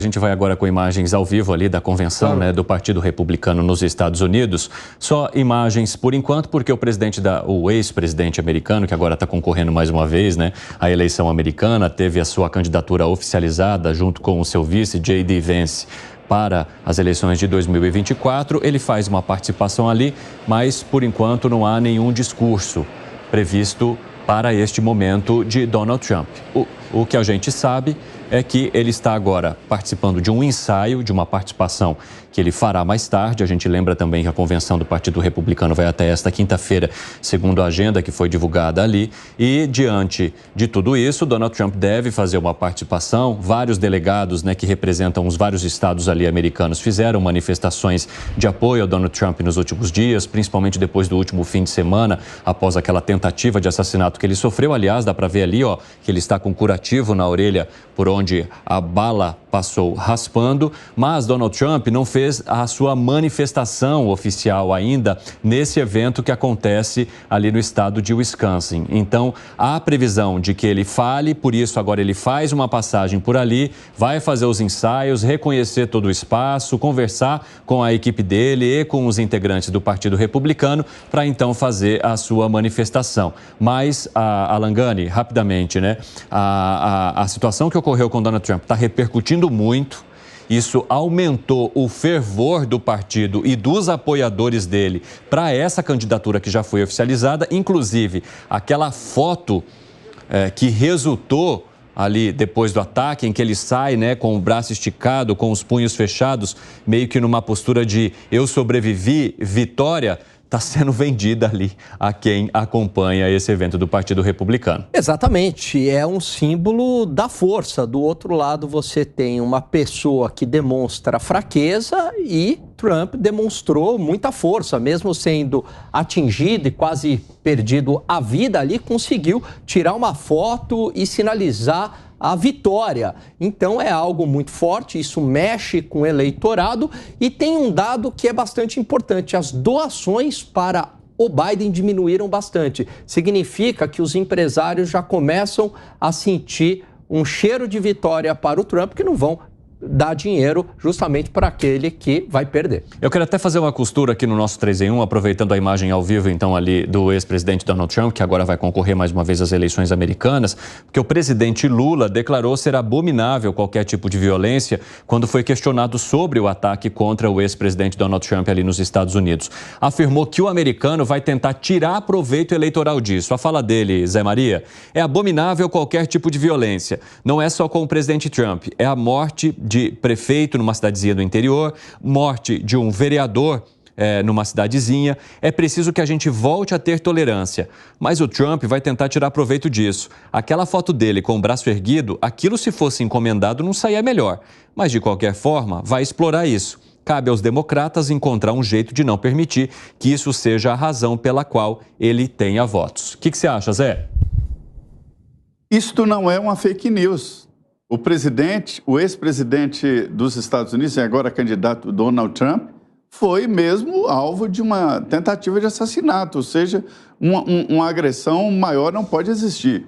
A gente vai agora com imagens ao vivo ali da convenção, né, do Partido Republicano nos Estados Unidos. Só imagens por enquanto, porque o ex-presidente americano, que agora está concorrendo mais uma vez, né, à eleição americana, teve a sua candidatura oficializada junto com o seu vice, J.D. Vance, para as eleições de 2024. Ele faz uma participação ali, mas por enquanto não há nenhum discurso previsto para este momento de Donald Trump. O que a gente sabe é que ele está agora participando de um ensaio, de uma participação que ele fará mais tarde. A gente lembra também que a convenção do Partido Republicano vai até esta quinta-feira, segundo a agenda que foi divulgada ali. E, diante de tudo isso, Donald Trump deve fazer uma participação. Vários delegados, né, que representam os vários estados ali americanos fizeram manifestações de apoio ao Donald Trump nos últimos dias, principalmente depois do último fim de semana, após aquela tentativa de assassinato que ele sofreu. Aliás, dá para ver ali, ó, que ele está com curativo na orelha por onde a bala passou raspando, mas Donald Trump não fez a sua manifestação oficial ainda nesse evento que acontece ali no estado de Wisconsin. Então, há previsão de que ele fale, por isso agora ele faz uma passagem por ali, vai fazer os ensaios, reconhecer todo o espaço, conversar com a equipe dele e com os integrantes do Partido Republicano para então fazer a sua manifestação. Mas, Alan Gani, rapidamente, né? A situação que ocorreu com Donald Trump está repercutindo muito. Isso aumentou o fervor do partido e dos apoiadores dele para essa candidatura que já foi oficializada. Inclusive, aquela foto que resultou ali depois do ataque, em que ele sai, né, com o braço esticado, com os punhos fechados, meio que numa postura de eu sobrevivi, vitória, está sendo vendida ali a quem acompanha esse evento do Partido Republicano. Exatamente, é um símbolo da força. Do outro lado, você tem uma pessoa que demonstra fraqueza e Trump demonstrou muita força, mesmo sendo atingido e quase perdido a vida ali, conseguiu tirar uma foto e sinalizar a vitória. Então é algo muito forte, isso mexe com o eleitorado e tem um dado que é bastante importante: as doações para o Biden diminuíram bastante. Significa que os empresários já começam a sentir um cheiro de vitória para o Trump, que não vão dar dinheiro justamente para aquele que vai perder. Eu quero até fazer uma costura aqui no nosso 3 em 1, aproveitando a imagem ao vivo, então, ali do ex-presidente Donald Trump, que agora vai concorrer mais uma vez às eleições americanas, porque o presidente Lula declarou ser abominável qualquer tipo de violência quando foi questionado sobre o ataque contra o ex-presidente Donald Trump ali nos Estados Unidos. Afirmou que o americano vai tentar tirar proveito eleitoral disso. A fala dele, Zé Maria, é abominável qualquer tipo de violência. Não é só com o presidente Trump, é a morte de prefeito numa cidadezinha do interior, morte de um vereador numa cidadezinha. É preciso que a gente volte a ter tolerância. Mas o Trump vai tentar tirar proveito disso. Aquela foto dele com o braço erguido, aquilo se fosse encomendado não saía melhor. Mas de qualquer forma, vai explorar isso. Cabe aos democratas encontrar um jeito de não permitir que isso seja a razão pela qual ele tenha votos. O que você acha, Zé? Isto não é uma fake news. O ex-presidente dos Estados Unidos, e agora candidato Donald Trump, foi mesmo alvo de uma tentativa de assassinato, ou seja, uma agressão maior não pode existir.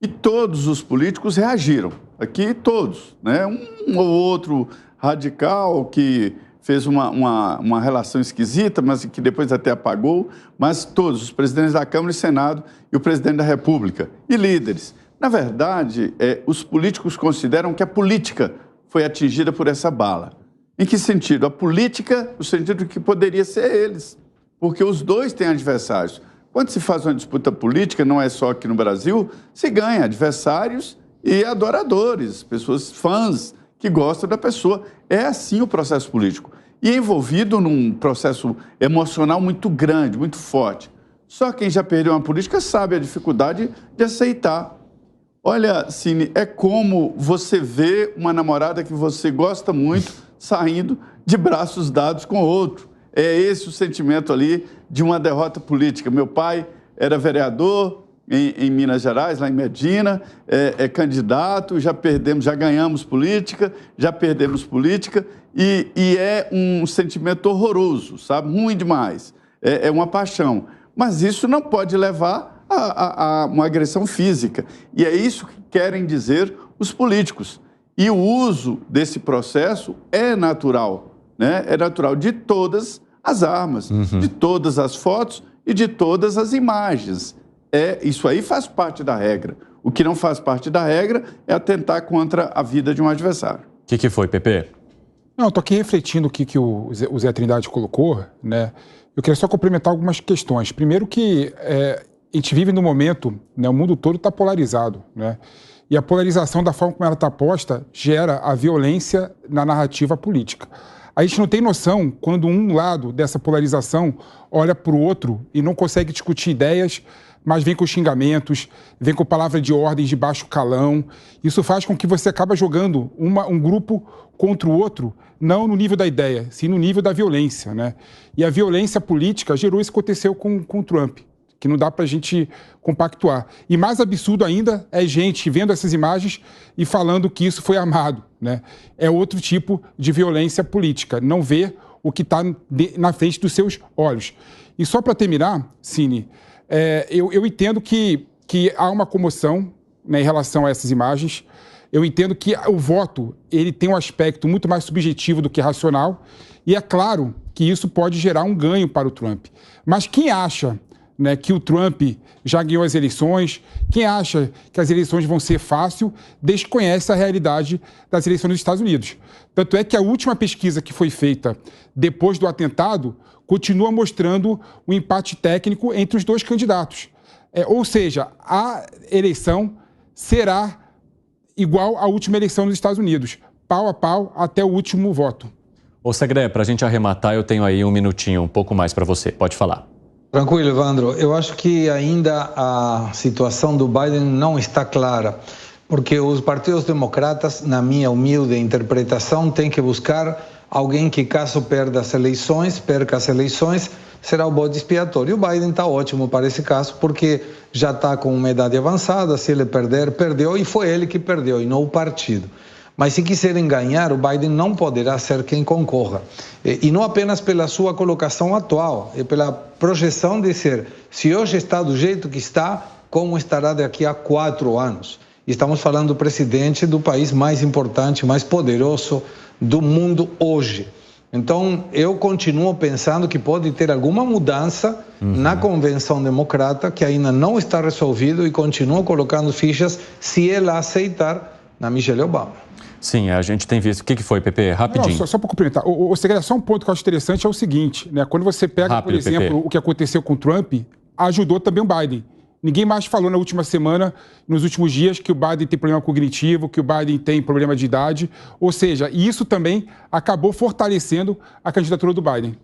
E todos os políticos reagiram, aqui todos, né? Um ou outro radical que fez uma relação esquisita, mas que depois até apagou, mas todos, os presidentes da Câmara e Senado e o presidente da República, e líderes. Na verdade, os políticos consideram que a política foi atingida por essa bala. Em que sentido? A política, no sentido que poderia ser eles, porque os dois têm adversários. Quando se faz uma disputa política, não é só aqui no Brasil, se ganha adversários e adoradores, pessoas fãs que gostam da pessoa. É assim o processo político. E envolvido num processo emocional muito grande, muito forte. Só quem já perdeu uma política sabe a dificuldade de aceitar. Olha, Cine, é como você vê uma namorada que você gosta muito saindo de braços dados com outro. É esse o sentimento ali de uma derrota política. Meu pai era vereador em Minas Gerais, lá em Medina, é candidato, já perdemos, já ganhamos política, já perdemos política, e é um sentimento horroroso, sabe? Ruim demais. É uma paixão. Mas isso não pode levar a uma agressão física. E é isso que querem dizer os políticos. E o uso desse processo é natural, né? É natural de todas as armas, de todas as fotos e de todas as imagens. Isso aí faz parte da regra. O que não faz parte da regra é atentar contra a vida de um adversário. O que foi, Pepe? Não, estou aqui refletindo o que o Zé Trindade colocou, né? Eu queria só complementar algumas questões. Primeiro que a gente vive num momento, né, o mundo todo está polarizado, né? E a polarização, da forma como ela está posta, gera a violência na narrativa política. A gente não tem noção quando um lado dessa polarização olha para o outro e não consegue discutir ideias, mas vem com xingamentos, vem com palavra de ordens de baixo calão. Isso faz com que você acabe jogando um grupo contra o outro, não no nível da ideia, sim no nível da violência, né? E a violência política gerou isso que aconteceu com o Trump, que não dá para a gente compactuar. E mais absurdo ainda é gente vendo essas imagens e falando que isso foi armado, né? É outro tipo de violência política, não ver o que está na frente dos seus olhos. E só para terminar, Cine, eu entendo que há uma comoção, né, em relação a essas imagens. Eu entendo que o voto ele tem um aspecto muito mais subjetivo do que racional, e é claro que isso pode gerar um ganho para o Trump. Mas quem acha, né, que o Trump já ganhou as eleições, quem acha que as eleições vão ser fácil, desconhece a realidade das eleições dos Estados Unidos. Tanto é que a última pesquisa que foi feita depois do atentado continua mostrando o empate técnico entre os dois candidatos. Ou seja, a eleição será igual à última eleição nos Estados Unidos, pau a pau até o último voto. Ô Segré, para a gente arrematar, eu tenho aí um minutinho, um pouco mais para você. Pode falar. Tranquilo, Evandro. Eu acho que ainda a situação do Biden não está clara, porque os partidos democratas, na minha humilde interpretação, têm que buscar alguém que, caso perca as eleições, será o bode expiatório. E o Biden está ótimo para esse caso, porque já está com uma idade avançada, se ele perder, perdeu, e foi ele que perdeu, e não o partido. Mas se quiserem ganhar, o Biden não poderá ser quem concorra. E não apenas pela sua colocação atual, é pela projeção de ser, se hoje está do jeito que está, como estará daqui a 4 anos. E estamos falando do presidente do país mais importante, mais poderoso do mundo hoje. Então, eu continuo pensando que pode ter alguma mudança na convenção democrata, que ainda não está resolvido, e continuo colocando fichas, se ela aceitar, na Michelle Obama. Sim, a gente tem visto. O que foi, Pepe? Rapidinho. Não, só para complementar. Só um ponto que eu acho interessante é o seguinte, né? Quando você pega, rápido, por exemplo, Pepe, o que aconteceu com o Trump, ajudou também o Biden. Ninguém mais falou na última semana, nos últimos dias, que o Biden tem problema cognitivo, que o Biden tem problema de idade. Ou seja, isso também acabou fortalecendo a candidatura do Biden.